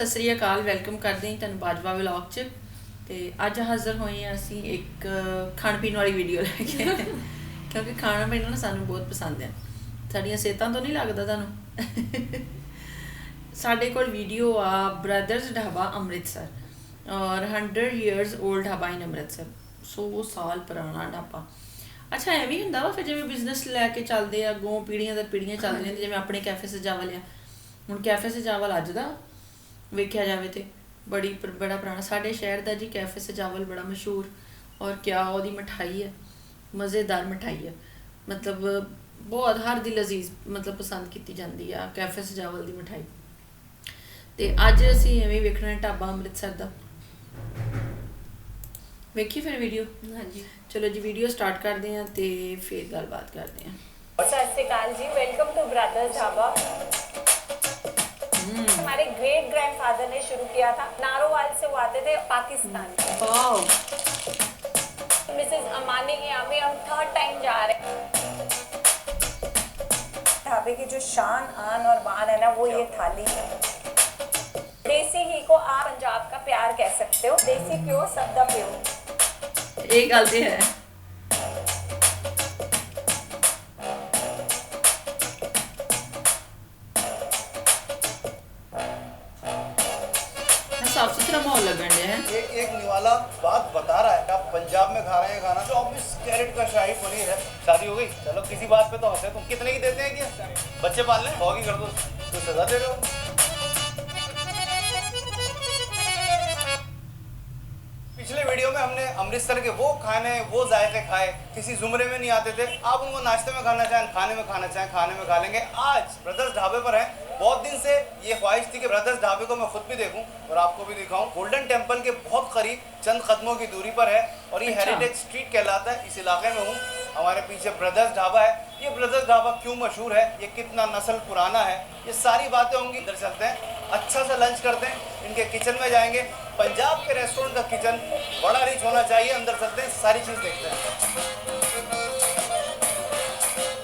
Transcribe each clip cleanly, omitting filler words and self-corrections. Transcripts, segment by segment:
ਸਤਿ ਸ੍ਰੀ ਅਕਾਲ welcome ਕਰਦੇ ਹਾਂ ਤੁਹਾਨੂੰ ਬਾਜਵਾ ਵਲੌਗ 'ਚ। ਤੇ ਅੱਜ ਹਾਜ਼ਰ ਹੋਏ ਹਾਂ ਅਸੀਂ ਇੱਕ ਖਾਣ ਪੀਣ ਵਾਲੀ ਵੀਡੀਓ ਲੈ ਕੇ ਕਿਉਂਕਿ ਖਾਣਾ ਪੀਣਾ ਨਾ ਸਾਨੂੰ ਬਹੁਤ ਪਸੰਦ ਹੈ। ਸਾਡੀਆਂ ਸਿਹਤਾਂ ਤੋਂ ਨਹੀਂ ਲੱਗਦਾ ਤੁਹਾਨੂੰ। ਸਾਡੇ ਕੋਲ ਵੀਡੀਓ ਆ ਬ੍ਰਦਰਸ ਢਾਬਾ ਅੰਮ੍ਰਿਤਸਰ ਔਰ 100 years old ਢਾਬਾ ਇਨ ਅੰਮ੍ਰਿਤਸਰ। 100 ਸਾਲ ਪੁਰਾਣਾ ਢਾਬਾ। ਅੱਛਾ ਐਵੇਂ ਹੀ ਹੁੰਦਾ ਵਾ ਫਿਰ ਜਿਵੇਂ ਬਿਜ਼ਨਸ ਲੈ ਕੇ ਚੱਲਦੇ ਆ ਅੱਗੋਂ ਪੀੜ੍ਹੀਆਂ ਦਰ ਪੀੜ੍ਹੀਆਂ ਚੱਲਦੀਆਂ ਜਿਵੇਂ ਆਪਣੇ ਕੈਫੇ ਸਜਾਵਲ ਆ। ਹੁਣ ਕੈਫੇ ਸਜਾਵਲ ਅੱਜ ਦਾ ਵੇਖਿਆ ਜਾਵੇ ਤੇ ਬੜਾ ਪੁਰਾਣਾ ਸਾਡੇ ਸ਼ਹਿਰ ਦਾ ਜੀ ਕੈਫੇ ਸਜਾਵਲ ਬੜਾ ਮਸ਼ਹੂਰ ਔਰ ਕਿਆ ਉਹਦੀ ਮਿਠਾਈ ਹੈ ਮਜ਼ੇਦਾਰ ਮਿਠਾਈ ਹੈ ਮਤਲਬ ਬਹੁਤ ਹਰ ਦੀ ਲਜ਼ੀਜ਼ ਮਤਲਬ ਪਸੰਦ ਕੀਤੀ ਜਾਂਦੀ ਆ ਕੈਫੇ ਸਜਾਵਲ ਦੀ ਮਿਠਾਈ। ਤੇ ਅੱਜ ਅਸੀਂ ਐਵੇਂ ਵੇਖਣਾ ਢਾਬਾ ਅੰਮ੍ਰਿਤਸਰ ਦਾ ਵੇਖੀ ਫਿਰ ਵੀਡੀਓ। ਹਾਂਜੀ ਚਲੋ ਜੀ ਵੀਡੀਓ ਸਟਾर्ट ਕਰਦੇ हैं ਤੇ ਫਿਰ ਗੱਲਬਾत करते हैं। सत श्री अकाल जी, वेलकम टू ब्रदर्स ढाबा। हमारे ग्रेट ग्रैंडफादर ने शुरू किया था नारोवाल से, वो आते थे पाकिस्तान। मिसेस अमानी के यहाँ पे हम 3rd टाइम जा रहे हैं। ढाबे की जो शान आन और बान है ना वो ये थाली है। देसी घी को आप पंजाब का प्यार कह सकते हो, देसी प्योर सबदा प्योर। एक गल ते है साफ सुथरा माहौल लगन है। एक निवाला बात बता रहा है आप पंजाब में खा रहे हैं खाना 24 कैरेट का शाही पनीर है। शादी हो गई, चलो किसी बात पे तो हंसे। तुम कितने की देते हैं क्या? बच्चे पाल लें, भौगी कर दो तो सजा दे रहे हो। पिछले वीडियो में हमने अमृतसर के वो खाने वो जायके खाए किसी जुमरे में नहीं आते थे। आप उनको नाश्ते में खाना चाहें, खाने में खाना चाहें, खाने में खा लेंगे। आज ब्रदर्स ढाबे पर हैं। बहुत दिन से ये ख्वाहिश थी कि ब्रदर्स ढाबे को मैं खुद भी देखूं और आपको भी दिखाऊं। गोल्डन टेम्पल के बहुत करीब चंद कदमों की दूरी पर है और ये हेरिटेज स्ट्रीट कहलाता है। इस इलाके में हूँ। हमारे पीछे ब्रदर्स ढाबा है। ये ब्रदर्स ढाबा क्यों मशहूर है, ये कितना नस्ल पुराना है, ये सारी बातें होंगी। इधर चलते हैं, अच्छा सा लंच करते हैं, इनके किचन में जाएंगे। पंजाब के रेस्टोरेंट का किचन बड़ा रिच होना चाहिए। अंदर चलते हैं, सारी चीज़ देखते हैं।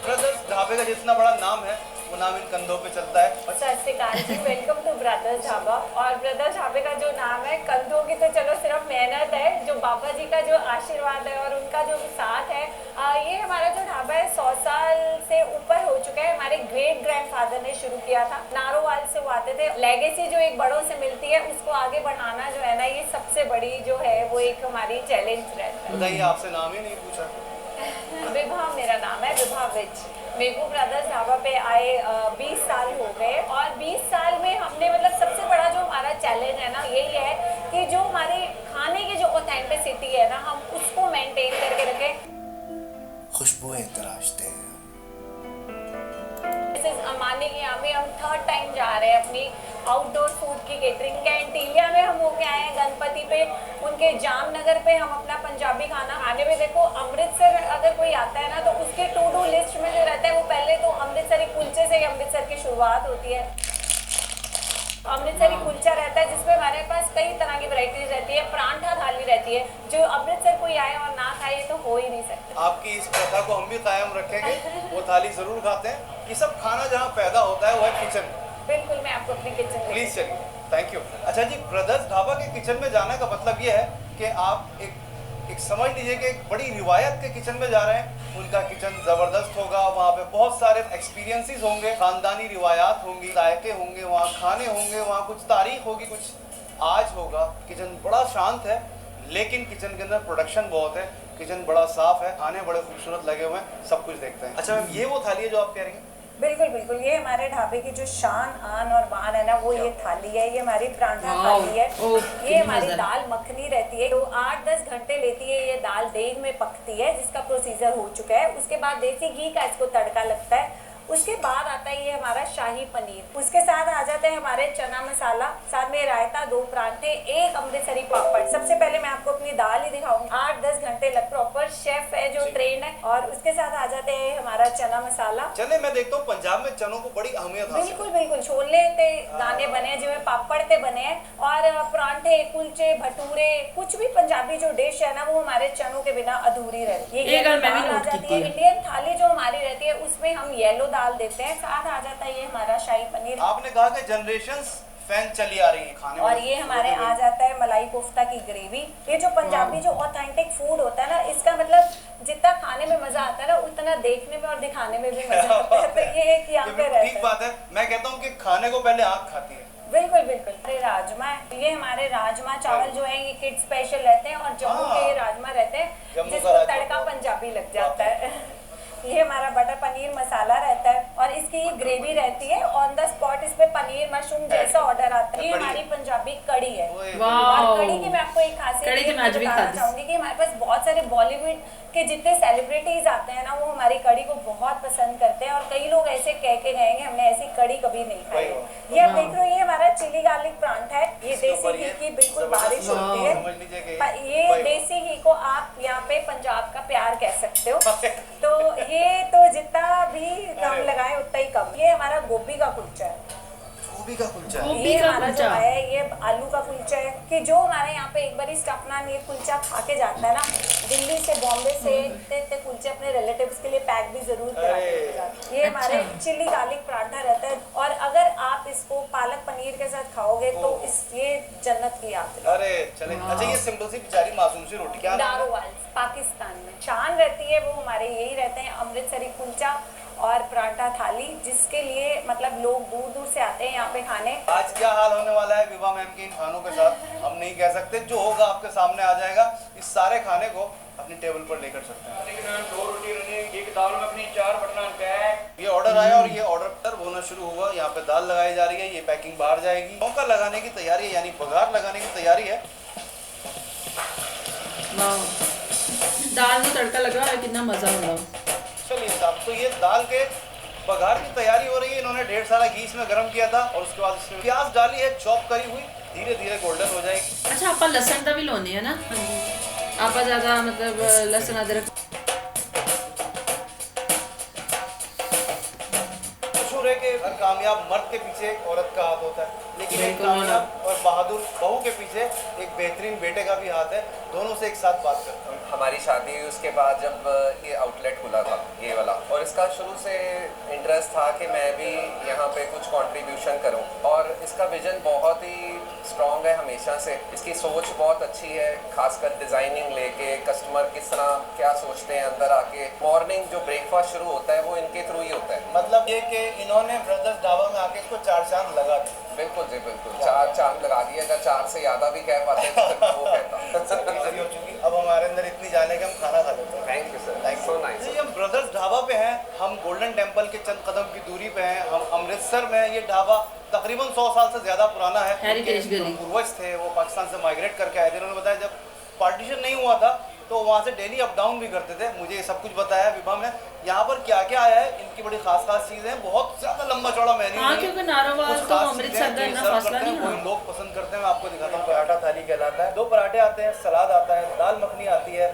ब्रदर्स ढाबे का जितना बड़ा नाम है वो नाम इन कंधों पे चलता है। सत श्री अकाल जी, वेलकम टू ब्रदर्स ढाबा। और ब्रदर्स ढाबे का जो नाम है कंधों की तो चलो सिर्फ मेहनत है, जो बाबा जी का जो आशीर्वाद है और उनका जो साथ है। ये हमारा जो ढाबा है 100 साल से ऊपर हो चुका है। हमारे ग्रेट ग्रैंडफादर ने शुरू किया था नारोवाल से, वो आते थे। लेगेसी जो एक बड़ों से मिलती है उसको आगे बढ़ाना जो है ना ये सबसे बड़ी जो है वो एक हमारी चैलेंज रहता है। बताइए, आपसे नाम ही नहीं पूछा। विभा मेरा नाम है, विभा विज। मेरे को ब्रदर्स ढाबा पे आए 20 साल हो गए और 20 साल में हमने मतलब सबसे बड़ा जो हमारा चैलेंज है ना यही है कि जो हमारे खाने की जो ऑथेंटिसिटी है ना हम उसको मेंटेन करके रखें। खुशबुएं तराशते हैं। मिसेस अमानी के यहाँ पे हम 3rd टाइम जा रहे हैं अपनी आउटडोर फूड की केटरिंग। कैंटीलिया में हम होके आए हैं, गणपति पे, उनके जामनगर पे हम अपना पंजाबी खाना खाने में। देखो अमृतसर अगर कोई आता है ना तो उसके टू डू लिस्ट में जो रहता है वो पहले तो अमृतसरी कुलचे से ही अमृतसर की शुरुआत होती है। अमृतसरी कुलचा रहता है जिसमें हमारे पास कई तरह की वैरायटीज रहती है। परांठा थाली रहती है, जो अमृतसर कोई आए और ना खाए तो हो ही नहीं सकता। आपकी इस प्रथा को हम भी कायम रखेंगे, वो थाली जरूर खाते हैं। ये सब खाना जहाँ पैदा होता है वो है किचन। बिल्कुल, मैं आपको अपनी किचन प्लीज चलिए, थैंक यू। अच्छा जी, ब्रदर्स ढाबा के किचन में जाने का मतलब ये है कि आप एक समझ लीजिए कि एक बड़ी रिवायत के किचन में जा रहे हैं। उनका किचन ज़बरदस्त होगा, वहाँ पे बहुत सारे एक्सपीरियंसेस होंगे, ख़ानदानी रिवायात होंगी, जायके होंगे, वहाँ खाने होंगे, वहाँ कुछ तारीख होगी, कुछ आज होगा। किचन बड़ा शांत है लेकिन किचन के अंदर प्रोडक्शन बहुत है। किचन बड़ा साफ है, खाने बड़े खूबसूरत लगे हुए हैं, सब कुछ देखते हैं। अच्छा मैम, ये वो थाली है जो आप कह रही हैं? बिल्कुल बिल्कुल, ये हमारे ढाबे की जो शान आन और बान है ना वो ये थाली है। ये हमारी परांठा थाली है। ये हमारी दाल मखनी रहती है, तो 8-10 घंटे लेती है ये दाल देग में पकती है, जिसका प्रोसीजर हो चुका है। उसके बाद देसी घी का इसको तड़का लगता है। उसके बाद आता है ये हमारा शाही पनीर। उसके साथ आ जाते हैं हमारे चना मसाला, साथ में रायता, 2 परांठे, 1 अमृतसरी पापड़। सबसे पहले मैं आपको अपनी दाल ही दिखाऊंगी। 8-10 घंटे लग, प्रॉपर शेफ है जो ट्रेन है। और उसके साथ आ जाते हैं हमारा चना मसाला। चने मैं देखता हूँ पंजाब में चनों को बड़ी अहमियत हासिल है। बिल्कुल बिल्कुल, छोले ते दाने बने जिਵੇਂ पापड़ ते बने हैं। और परांठे, कुलचे, भटूरे, कुछ भी पंजाबी जो डिश है ना वो हमारे चनों के बिना अधूरी रहती है। ये गल मैं भी नोट की है। इंडियन थाली जो हमारी रहती है उसमें हम येलो दाल देते हैं, साथ आ जाता है ये हमारा शाही पनीर। आपने कहा कि जनरेशंस फैन चली आ रही है खाने में। और ये हमारे आ जाता है मलाई कोफ्ता की ग्रेवी। ये जो पंजाबी जो ऑथेंटिक फूड होता है ना, इसका मतलब जितना खाने में मजा आता है ना, उतना देखने में और दिखाने में भी मजा आता है। तो ये एक यहाँ पे रहता है। ठीक बात है। मैं कहता हूँ कि खाने को पहले आँख खाती है। बिल्कुल बिल्कुल। ये राजमा, ये हमारे राजमा चावल जो है ये किड स्पेशल रहते हैं, और जम्मू के ये राजमा रहते हैं जिसको तड़का पंजाबी लग जाता है। ये हमारा बटर पनीर मसाला रहता है, और इसकी ये ग्रेवी रहती है ऑन द स्पॉट। इसमें पनीर मशरूम जैसा ऑर्डर आता है। ये हमारी पंजाबी कड़ी है। और कड़ी की मैं आपको एक खासियत बताना चाहूंगी कि हमारे पास बहुत सारे बॉलीवुड के जितने सेलिब्रिटीज आते हैं ना, वो हमारी कड़ी को बहुत पसंद करते हैं। और कई लोग ऐसे कह के गए हमने ऐसी कड़ी कभी नहीं खाई है। ये आप देख रहे हो, ये हमारा चिली गार्लिक परांठा है। ये देसी घी की बिल्कुल बारिश होती है। ये देसी घी को आप यहाँ पे पंजाब का प्यार कह सकते हो। तो ये तो जितना भी कम लगाए उतना ही कम। ये हमारा गोभी का कुलचा है। गोभी का कुलचा। ये हमारा जो है ये आलू का कुलचा है। कि जो हमारे यहाँ पे एक बार स्टफ नान ये कुलचा खा के जाता है ना, दिल्ली से बॉम्बे से इतने कुलचे अपने रिलेटिव्स के लिए पैक भी जरूर करा के जाते हैं। ये हमारे चिली गार्लिक पराठा रहता है, और अगर आप इसको पालक पनीर के साथ खाओगे तो ये जन्नत की याद है। अरे चले। अच्छा, ये सिंपल सी बेचारी मासूम सी रोटी क्या दारोवाल पाकिस्तान में शान रहती है, वो हमारे यही रहते हैं अमृतसरी कुलचा और पराठा थाली, जिसके लिए मतलब लोग दूर दूर से आते हैं यहाँ पे खाने। आज क्या हाल होने वाला है विभा मैम के इन खानों के साथ हम नहीं कह सकते। जो होगा आपके सामने आ जाएगा। इस सारे खाने को अपनी टेबल पर लेकर सकते हैं। लेकिन 2 रोटी रही, एक दाल मखनी, 4 बटर नान का है। ये ऑर्डर आया और ये ऑर्डर होना शुरू हुआ। यहाँ पे दाल लगाई जा रही है। ये पैकिंग बाहर जाएगी। मौका लगाने की तैयारी है, यानी बघार लगाने की तैयारी है। दाल में तड़का लगा है, कितना मजा होगा। चलिए साहब, तो ये दाल के बघार की तैयारी हो रही है। इन्होंने ढेर सारा घी इसमें गर्म किया था, और उसके बाद इसमें प्याज डाली है चॉप करी हुई। धीरे धीरे गोल्डन हो जाएगी। अच्छा, आप लसन का भी लोने है ना? आप ज्यादा मतलब लसन अदरक मशहूर है कि हर कामयाब मर्द के पीछे एक औरत का हाथ होता है, लेकिन एक कामयाब और बहादुर बहू के पीछे एक बेहतरीन बेटे का भी हाथ है। दोनों से एक साथ बात करते हैं। हमारी शादी हुई उसके बाद जब ये आउटलेट खुला था ये वाला, और इसका शुरू से इंटरेस्ट था कि मैं भी यहाँ पे कुछ कंट्रीब्यूशन करूँ। और इसका विजन बहुत ही स्ट्रॉन्ग है हमेशा से। इसकी सोच बहुत अच्छी है, खासकर डिज़ाइनिंग लेके कस्टमर किस तरह क्या सोचते हैं अंदर आके। मॉर्निंग जो ब्रेकफास्ट शुरू होता है वो इनके थ्रू ही होता है। मतलब ये कि इन्होंने ब्रदर्स ढाबा में आके इसको 4 चांद लगा दिए। बिल्कुल जी बिल्कुल, 4 चांद लगा दिए। अगर 4 से ज़्यादा भी कह पाते तो वो कहता। हो चुकी अब हमारे अंदर इतनी जाने के हम खाना खा लेते हैं। Thank you sir, thank so nice. हम ब्रदर्स ढाबा पे हैं। हम गोल्डन टेम्पल के चंद कदम की दूरी पे हैं। हम अमृतसर में। ये ढाबा तकरीबन 100 साल से ज़्यादा पुराना है। हेरिटेज गली। पूर्वज थे, वो पाकिस्तान से माइग्रेट करके आए थे। उन्होंने बताया जब पार्टीशन नहीं हुआ था तो वहाँ से डेली अप डाउन भी करते थे। मुझे ये सब कुछ बताया विभा ने। यहाँ पर क्या क्या आया है, इनकी बड़ी खास चीज़ें हैं। बहुत ज़्यादा लंबा चौड़ा मेन्यू हाँ, क्योंकि नारोवाल तो अमृतसर का इतना फासला नहीं है। लोग पसंद करते हैं। मैं आपको दिखाता हूँ। पराठा थाली कहलाता है। 2 पराठे आते हैं, सलाद आता है, दाल मखनी आती है,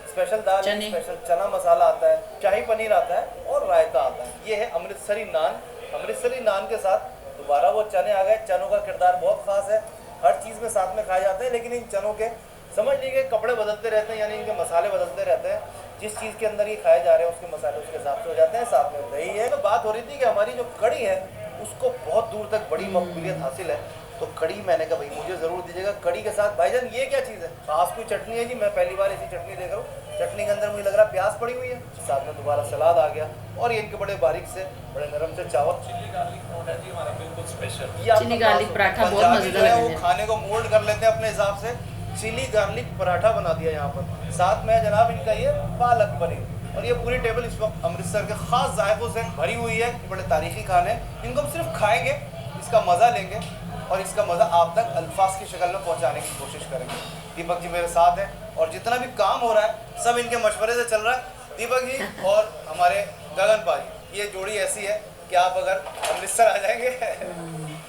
स्पेशल दाल, स्पेशल चना मसाला आता है, शाही पनीर आता है, और रायता आता है। ये है अमृतसरी नान। अमृतसरी नान के साथ दोबारा वो चने आ गए। चनों का किरदार बहुत खास है। हर चीज़ में साथ में खाए जाते हैं, लेकिन इन चनों के समझ लीजिए कपड़े बदलते रहते हैं, यानी इनके मसाले बदलते रहते हैं। जिस चीज़ के अंदर ये खाए जा रहे हैं उसके मसाले उसके हिसाब से हो जाते हैं। साथ में दही है। तो बात हो रही थी कि हमारी जो कड़ी है उसको बहुत दूर तक बड़ी मकबूलियत हासिल है। तो कड़ी मैंने कहा भाई मुझे ज़रूर दीजिएगा। कड़ी के साथ भाईजान ये क्या चीज़ है? खास कोई चटनी है जी? मैं पहली बार ऐसी चटनी देख रहा हूँ। चटनी के अंदर मुझे लग रहा है प्याज पड़ी हुई है, साथ में दोबारा सलाद आ गया, और ये इनके बड़े बारीक से बड़े नरम से चावल। चिली गार्लिक पराठा जी हमारा बिल्कुल स्पेशल। चिली गार्लिक पराठा बहुत मजेदार है। वो खाने को मोल्ड कर लेते हैं अपने हिसाब से। चिली गार्लिक पराठा बना दिया यहाँ पर। साथ में जनाब इनका ये पालक पनीर। और ये पूरी टेबल इस वक्त अमृतसर के ख़ास जायकों से भरी हुई है। ये बड़े तारीखी खाने। इनको हम सिर्फ खाएंगे, इसका मज़ा लेंगे, और इसका मज़ा आप तक अल्फाज की शक्ल में पहुँचाने की कोशिश करेंगे। दीपक जी मेरे साथ हैं, और जितना भी काम हो रहा है सब इनके मशवरे से चल रहा है। दीपक जी और हमारे गगन भाई, ये जोड़ी ऐसी है कि आप अगर अमृतसर आ जाएंगे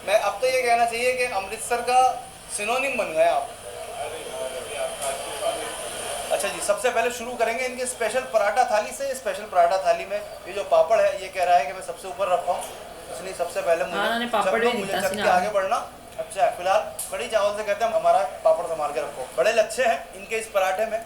मैं अब तो ये कहना चाहिए कि अमृतसर का सिनोनिम बन गए आप। अच्छा जी, सबसे पहले शुरू करेंगे इनके स्पेशल पराठा थाली से। स्पेशल पराठा थाली में ये जो पापड़ है, ये कह रहा है कि मैं सबसे ऊपर रखा हूँ, इसलिए सबसे पहले मुझे चख के आगे बढ़ना। अच्छा, फिलहाल कड़ी चावल से कहते हैं हमारा पापड़ संभाल के रखो। बड़े लच्छे हैं इनके इस पराठे में।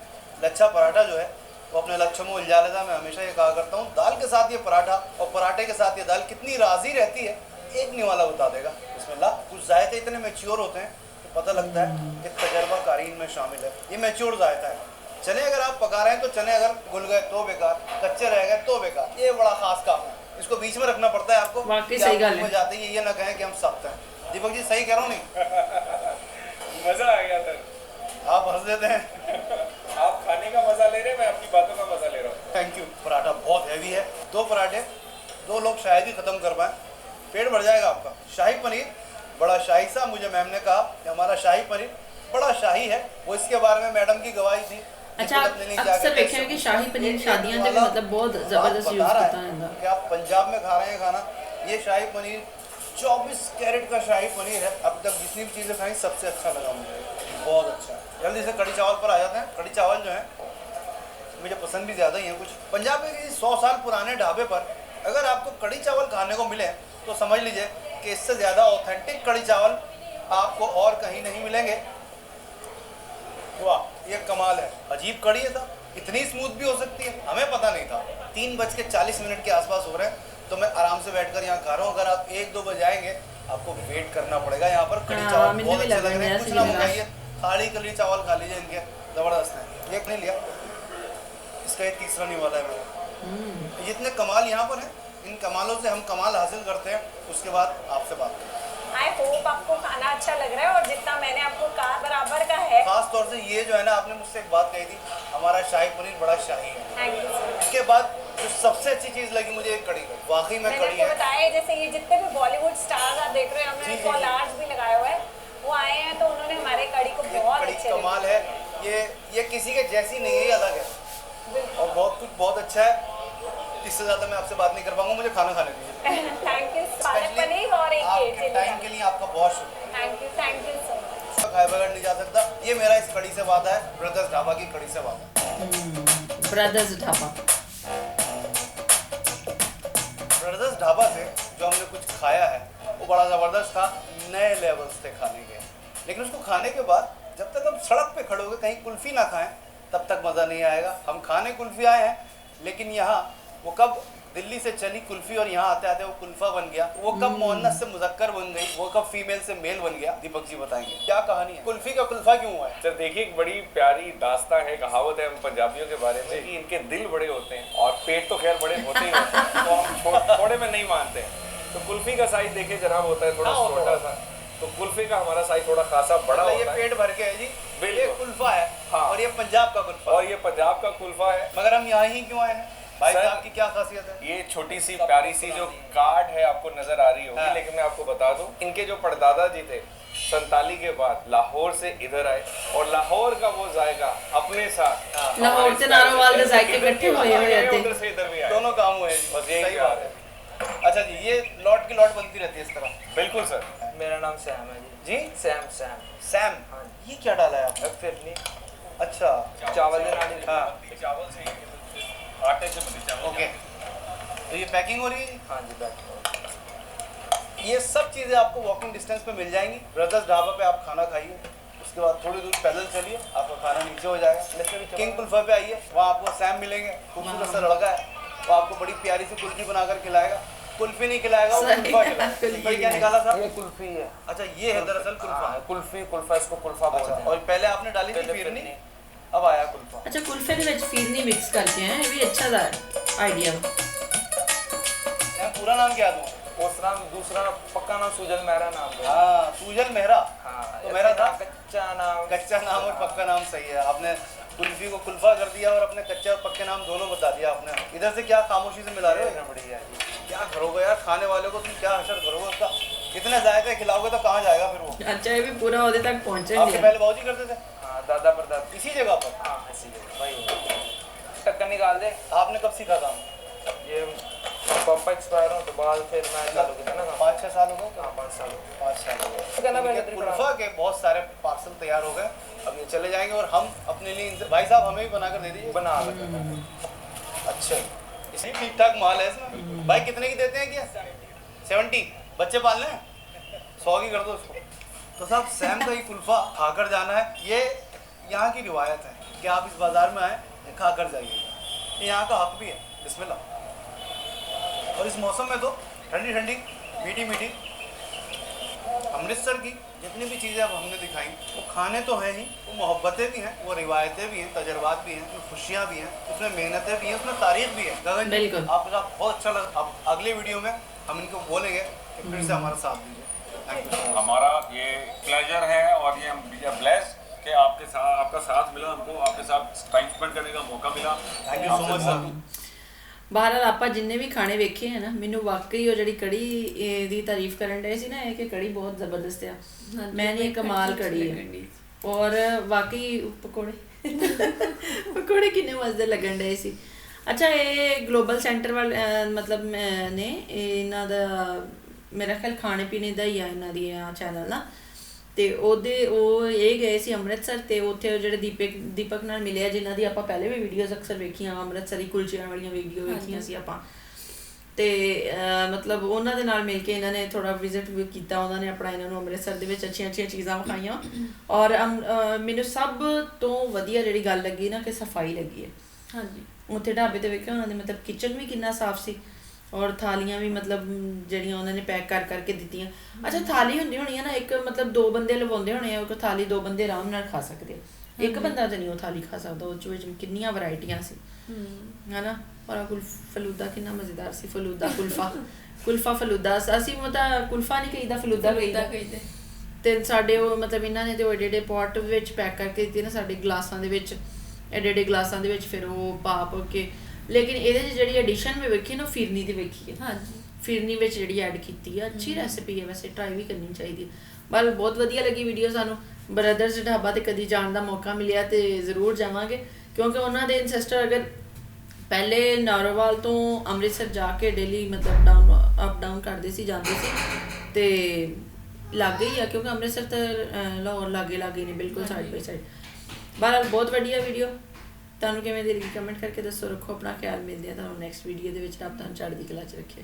लच्छा पराठा जो है वो अपने लच्छों में उलझा लेता है। मैं हमेशा ये कहा करता हूँ दाल के साथ ये पराठा और पराठे के साथ ये दाल कितनी राजी रहती है, एक निवाला बता देगा। बिस्मिल्लाह, कुछ जायके इतने मैच्योर होते हैं कि पता लगता है कि तजर्बाकारी इनमें शामिल है। ये मैच्योर जायका है। चने अगर आप पका रहे हैं तो चने अगर घुल गए तो बेकार, कच्चे रह गए तो बेकार। ये बड़ा खास काम है, इसको बीच में रखना पड़ता है आपको। वाकई सही गल है। जाते ही ये ना कहें कि हम सख्त हैं। दीपक जी सही कह रहा हूँ नहीं? मजा आ गया सर, आप हंस देते हैं। आप खाने का मजा ले रहे हैं, मैं आपकी बातों का मजा ले रहा हूँ। Thank you. पराठा बहुत हैवी है, 2 पराठे 2 लोग शायद ही ख़त्म कर पाएँ, पेट भर जाएगा आपका। शाही पनीर बड़ा शाही सा, मुझे मैम ने कहा कि हमारा शाही पनीर बड़ा शाही है। वो इसके बारे में मैडम की गवाही थी। अच्छा, अक्सर देखा है कि शाही पनीर शादियां में मतलब बहुत ज़बरदस्त यूज़ होता है कि आप पंजाब में खा रहे हैं खाना। ये शाही पनीर 24 कैरेट का शाही पनीर है। अब तक जितनी भी चीज़ें खाई सबसे अच्छा लगा मुझे, बहुत अच्छा है। जल्दी से कड़ी चावल पर आ जाते हैं। कड़ी चावल जो है मुझे पसंद भी ज़्यादा ही है कुछ। पंजाब के किसी 100 साल पुराने ढाबे पर अगर आपको कड़ी चावल खाने को मिले तो समझ लीजिए कि इससे ज़्यादा ऑथेंटिक कड़ी चावल आपको और कहीं नहीं मिलेंगे। वाह, ये कमाल है। अजीब कड़ी है साहब, इतनी स्मूथ भी हो सकती है, हमें पता नहीं था। 3:40 के आसपास हो रहे हैं तो मैं आराम से बैठकर यहाँ खा रहा हूँ। अगर आप 1-2 बजे आएंगे आपको वेट करना पड़ेगा यहाँ पर। कड़ी चावल बहुत अच्छे लग रहे हैं, कुछ ना मंगाइए, थाली कड़ी चावल खा लीजिए, इनके ज़बरदस्त हैं। एक नहीं लिया, इसका ये तीसरा नहीं वाला है मेरा। जितने कमाल यहाँ पर हैं, इन कमालों से हम कमाल हासिल करते हैं, उसके बाद आपसे बात करें। आई होप आपको खाना अच्छा लग रहा है और जितना मैंने आपको कहा बराबर का है। खास तौर से ये जो है ना, आपने मुझसे एक बात कही थी, हमारा शाही पनीर बड़ा शाही है। Thank you so much. इसके बाद जो सबसे अच्छी चीज़ लगी मुझे एक कड़ी, वाकई में मैंने कड़ी आपको है। बताया जैसे ये जितने भी बॉलीवुड स्टार्स आप देख रहे हैं, हमने जी, जी, कॉलार्स भी लगाया हुआ है, वो आए हैं तो उन्होंने हमारे कड़ी को ये बहुत कड़ी अच्छे कमाल है। ये किसी के जैसी नहीं है, ये अलग है और बहुत कुछ बहुत अच्छा है। इससे ज़्यादा मैं आपसे बात नहीं कर पाऊंगा, मुझे खाना खाने दीजिए। Thank you. पालक पनीर और एक आपके चिली टाइम के लिए आपका बहुत शुक्रिया। Thank you so much. खाए बगैर नहीं जा सकता। ये मेरा इस कड़ी से वादा है, ब्रदर्स ढाबा की कड़ी से वादा है। ब्रदर्स ढाबा, ब्रदर्स ढाबा से जो हमने कुछ खाया है वो बड़ा ज़बरदस्त था, नए लेवल्स थे खाने के। लेकिन उसको खाने के बाद जब तक हम सड़क पे खड़े हो गए कहीं कुल्फ़ी ना खाएं तब तक मज़ा नहीं आएगा। हम खाने कुल्फ़ी आए हैं, लेकिन यहाँ वो कब दिल्ली से चली कुल्फ़ी और यहाँ आते आते वो कुल्फ़ा बन गया, वो कब मुअन्नस से मुज़क्कर बन गई, वो कब फीमेल से मेल बन गया, दीपक जी बताएंगे क्या कहानी है, कुल्फ़ी का कुल्फ़ा क्यों हुआ है? सर देखिए, एक बड़ी प्यारी दास्तां है, कहावत है हम पंजाबियों के बारे में कि इनके दिल बड़े होते हैं और पेट तो खैर बड़े होते ही होते हैं, तो हम थोड़े में नहीं मानते हैं। तो कुल्फ़ी का साइज देखिए जनाब होता है थोड़ा छोटा सा, तो कुल्फ़ी का हमारा साइज थोड़ा खासा बड़ा ये होता है। पेट भर के है जी, बिल्कुल। ये कुल्फ़ा है। हाँ। और ये पंजाब का कुल्फ़ा और ये पंजाब का कुल्फ़ा है। मगर हम यहाँ ही क्यों आए हैं भाई सर, साहब की क्या खासियत है? ये छोटी सी प्यारी सी जो कार्ड है आपको नजर आ रही होगी, हाँ। लेकिन मैं आपको बता दूं, इनके जो परदादा जी थे 47 के बाद लाहौर से इधर आए और लाहौर का वो जायका अपने साथ लाहौर से नारोवाल के जायके इकट्ठे हुए थे, उधर से इधर भी आए। दोनों काम हुए जी, बस यही सही बात बात है। अच्छा जी, ये लॉट की लॉट बनती रहती है इस तरह? बिल्कुल सर। मेरा नाम सैम है जी। जी सैम सैम सैम, हाँ। ये क्या डाला है आपने? फिर नहीं अच्छा, चावल के नाल हाँ, चावल से आटे से बने चावल। ओके। तो ये पैकिंग हो रही है? हाँ जी बैठ। ये सब चीज़ें आपको वॉकिंग डिस्टेंस पे मिल जाएंगी। ब्रदर्स ढाबा पे आप खाना खाइए, उसके बाद थोड़ी दूर पैदल चलिए, आपका खाना नीचे हो जाएगा। किंग कुल्फा पे आइए, वहाँ आपको सैम मिलेंगे, खूबसूरत सा लड़का है, वो आपको बड़ी प्यारी सी कुल्फी बनाकर खिलाएगा। कुल्फी नहीं खिलाएगा, वो कुल्फा खिलाएगा। ये क्या निकाला साहब? ये कुल्फी है। अच्छा, ये है दरअसल कुल्फा। हाँ, कुल्फा इसको कुल्फा बोलते अच्छा, हैं। और पहले आपने डाली थी पहले फिरनी, फिरनी। अब आया कुल्फा। अच्छा कुल्फे ਦੇ ਵਿੱਚ ਫੀਰਨੀ ਮਿਕਸ ਕਰਕੇ ਹੈ, ਇਹ ਵੀ ਅੱਛਾ ਦਾ ਆਈਡੀਆ। यहाँ पूरा नाम क्या दूँ? दूसरा पक्का नाम सुजल मेहरा नाम है। हाँ, सूजल मेहरा। हाँ, तो मेरा था कच्चा नाम। कच्चा नाम और पक्का नाम सही है। आपने कुल्फी को कुल्फा कर दिया और अपने कच्चे और पक्के नाम दोनों बता दिया आपने। इधर से क्या खामोशी से मिला रहे हो? बढ़िया जी। क्या करोगे यार, खाने वाले को तुम क्या हशर करोगे उसका? इतने जायके खिलाओगे तो कहाँ जाएगा फिर वो? अच्छा ये भी पूरा ਉਹਦੇ तक पहुंचे आपके नहीं। पहले बाबूजी करते थे हाँ, दादा परदादा। इसी जगह पर? हाँ, इसी जगह भाई। ढक्कन निकाल दे। आपने कब सीखा काम? ये पापा एक्सपायर हो तो बाद फिर मैं चालू किया ना काम। 5-6 साल हो गए? हाँ, 5 साल हो गए। 5 साल हो तो कहना गए। पहले इनके तरीका। कुल्फा के बहुत सारे पार्सल तैयार हो गए, अब ये चले जाएंगे और हम अपने लिए भाई साहब हमें भी बना कर दे दीजिए। बना लगा। अच्छा, इसी ठीक ठाक माल है इसमें। भाई कितने की देते हैं क्या? 70? बच्चे पाल लें 100 की कर दो उसको। तो साहब सैम का ही कुल्फा खाकर जाना है। ये यहाँ की रिवायत है कि आप इस बाज़ार में आए खाकर जाइएगा, ये यहाँ का हक भी है। बिस्मिल्लाह। और इस मौसम में तो ठंडी ठंडी मीठी मीठी अमृतसर की जितनी भी चीज़ें अब हमने दिखाई वो खाने तो हैं ही, वो मोहब्बतें भी हैं, वो रिवायतें भी हैं, तजर्बात भी हैं, उसमें खुशियाँ भी हैं, उसमें मेहनतें भी हैं, उसमें तारीख भी है। गगन जी बिल्कुल। आपके साथ बहुत अच्छा लगा। अब अगले वीडियो में हम इनको बोलेंगे कि फिर से हमारा साथ दीजिए। Thank you. हमारा ये प्लेजर है और ये हम ब्लेस्ड कि आपके साथ आपका साथ मिला, हमको आपके साथ टाइम स्पेंड करने का मौका मिला। Thank you so much sir. ਬਹਰਾਲ ਆਪਾਂ ਜਿੰਨੇ ਵੀ ਖਾਣੇ ਵੇਖੇ ਹੈ ਨਾ, ਮੈਨੂੰ ਵਾਕਈ ਉਹ ਜਿਹੜੀ ਕੜੀ ਦੀ ਤਾਰੀਫ ਕਰਨ ਡਏ ਸੀ ਨਾ, ਇਹ ਕਿ ਕੜੀ ਬਹੁਤ ਜ਼ਬਰਦਸਤ ਆ। ਮੈਂ ਨਹੀਂ ਕਮਾਲ ਕੜੀ ਹੈ। ਔਰ ਵਾਕਈ ਪਕੌੜੇ ਕਿੰਨੇ ਮਜ਼ੇ ਲੱਗਣ ਡਏ ਸੀ। ਅੱਛਾ, ਇਹ ਗਲੋਬਲ ਸੈਂਟਰ ਵਾਲ ਮਤਲਬ ਨੇ ਇਹਨਾਂ ਦਾ ਮੇਰਾ ਖਿਆਲ ਖਾਣੇ ਪੀਣੇ ਦਾ ਹੀ ਆ ਇਹਨਾਂ ਦੀ ਆ ਚੈਨਲ ਨਾ, ਤੇ ਉਹ ਇਹ ਗਏ ਸੀ ਅੰਮ੍ਰਿਤਸਰ, ਤੇ ਉੱਥੇ ਉਹ ਜਿਹੜੇ ਦੀਪਕ ਨਾਲ ਮਿਲਿਆ, ਜਿਨ੍ਹਾਂ ਦੀ ਆਪਾਂ ਪਹਿਲੇ ਵੀ ਵੀਡੀਓਜ਼ ਅਕਸਰ ਵੇਖੀਆਂ, ਅੰਮ੍ਰਿਤਸਰੀ ਕੁਲਚਿਆਂ ਵਾਲੀਆਂ ਵੀਡੀਓ ਵੇਖੀਆਂ ਸੀ ਆਪਾਂ, ਤੇ ਮਤਲਬ ਉਹਨਾਂ ਦੇ ਨਾਲ ਮਿਲ ਕੇ ਇਹਨਾਂ ਨੇ ਥੋੜਾ ਵਿਜ਼ਿਟ ਵੀ ਕੀਤਾ, ਉਹਨਾਂ ਨੇ ਆਪਣਾ ਇਹਨਾਂ ਨੂੰ ਅੰਮ੍ਰਿਤਸਰ ਦੇ ਵਿੱਚ ਅੱਛੀਆਂ ਚੀਜ਼ਾਂ ਵਿਖਾਈਆਂ। ਔਰ ਮੈਨੂੰ ਸਭ ਤੋਂ ਵਧੀਆ ਜਿਹੜੀ ਗੱਲ ਲੱਗੀ ਨਾ ਕਿ ਸਫਾਈ ਲੱਗੀ ਹੈ। ਹਾਂਜੀ, ਉੱਥੇ ਢਾਬੇ ਤੇ ਵੇਖਿਆ ਉਹਨਾਂ ਦੇ ਮਤਲਬ ਕਿਚਨ ਵੀ ਕਿੰਨਾ ਸਾਫ਼ ਸੀ, ਔਰ ਥਾਲੀਆਂ ਵੀ ਮਤਲਬ ਜਿਹੜੀਆਂ ਉਹਨਾਂ ਨੇ ਪੈਕ ਕਰਕੇ ਦਿੱਤੀਆਂ। ਅੱਛਾ, ਥਾਲੀ ਹੁੰਦੀ ਹੋਣੀ ਆ ਨਾ ਇੱਕ, ਮਤਲਬ 2 ਬੰਦੇ ਲਵਾਉਂਦੇ ਹੋਣੇ ਆ, ਇੱਕ ਥਾਲੀ 2 ਬੰਦੇ ਆਰਾਮ ਨਾਲ ਖਾ ਸਕਦੇ ਆ, ਇੱਕ ਬੰਦਾ ਤਾਂ ਨਹੀਂ ਉਹ ਥਾਲੀ ਖਾ ਸਕਦਾ। ਉਹ 'ਚ ਵਿੱਚ ਕਿੰਨੀਆਂ ਵੈਰਾਈਟੀਆਂ ਸੀ ਹੈ ਨਾ। ਔਰ ਫਲੂਦਾ ਕਿੰਨਾ ਮਜ਼ੇਦਾਰ ਸੀ, ਕੁਲਫਾ ਫਲੂਦਾ। ਅਸੀਂ ਮਤਲਬ ਕੁਲਫਾ ਨਹੀਂ ਕਹੀਦਾ, ਫਲੂਦਾ ਕਹੀਦਾ। ਤੇ ਸਾਡੇ ਉਹ ਮਤਲਬ ਇਹਨਾਂ ਨੇ ਤੇ ਉਹ ਏਡੇ ਪੋਟ ਵਿੱਚ ਪੈਕ ਕਰਕੇ ਦਿੱਤੇ ਨਾ, ਸਾਡੇ ਗਲਾਸਾਂ ਦੇ ਵਿੱਚ, ਏਡੇ ਗਲਾਸਾਂ ਦੇ ਵਿੱਚ ਫਿਰ ਉਹ ਪਾ ਕੇ। ਲੇਕਿਨ ਇਹਦੇ 'ਚ ਜਿਹੜੀ ਐਡੀਸ਼ਨ ਮੈਂ ਵੇਖੀ ਨਾ, ਫਿਰਨੀ ਦੀ ਵੇਖੀ ਹੈ। ਹਾਂਜੀ, ਫਿਰਨੀ ਵਿੱਚ ਜਿਹੜੀ ਐਡ ਕੀਤੀ ਆ, ਅੱਛੀ ਰੈਸਿਪੀ ਹੈ, ਵੈਸੇ ਟਰਾਈ ਵੀ ਕਰਨੀ ਚਾਹੀਦੀ ਹੈ। ਪਰ ਬਹੁਤ ਵਧੀਆ ਲੱਗੀ ਵੀਡੀਓ ਸਾਨੂੰ। ਬ੍ਰਦਰਸ ਢਾਬਾ ਤੇ ਕਦੀ ਜਾਣ ਦਾ ਮੌਕਾ ਮਿਲਿਆ ਤੇ ਜ਼ਰੂਰ ਜਾਵਾਂਗੇ, ਕਿਉਂਕਿ ਉਹਨਾਂ ਦੇ ਐਨਸੈਸਟਰ ਅਗਰ ਪਹਿਲੇ ਨਾਰੋਵਾਲ ਤੋਂ ਅੰਮ੍ਰਿਤਸਰ ਜਾ ਕੇ ਡੇਲੀ ਮਤਲਬ ਅਪ ਡਾਊਨ ਕਰਦੇ ਸੀ, ਜਾਂਦੇ ਸੀ, ਤੇ ਲਾਗੇ ਹੀ ਆ, ਕਿਉਂਕਿ ਅੰਮ੍ਰਿਤਸਰ ਤਾਂ ਲਾਹੌਰ ਲਾਗੇ ਨੇ ਬਿਲਕੁਲ, ਸਾਈਡ ਬਾਈ ਸਾਈਡ। ਬਹਰਾਲ ਬਹੁਤ ਵਧੀਆ ਵੀਡੀਓ, ਤੁਹਾਨੂੰ ਕਿਵੇਂ ਦੀ ਲੱਗੀ ਕਮੈਂਟ ਕਰਕੇ ਦੱਸੋ। ਰੱਖੋ ਆਪਣਾ ਖਿਆਲ, ਮਿਲਦੇ ਆ ਤੁਹਾਨੂੰ ਨੈਕਸਟ ਵੀਡੀਓ ਦੇ ਵਿੱਚ। ਰੱਬ ਤੁਹਾਨੂੰ ਚੜ੍ਹਦੀ ਕਲਾ 'ਚ ਰੱਖੇ।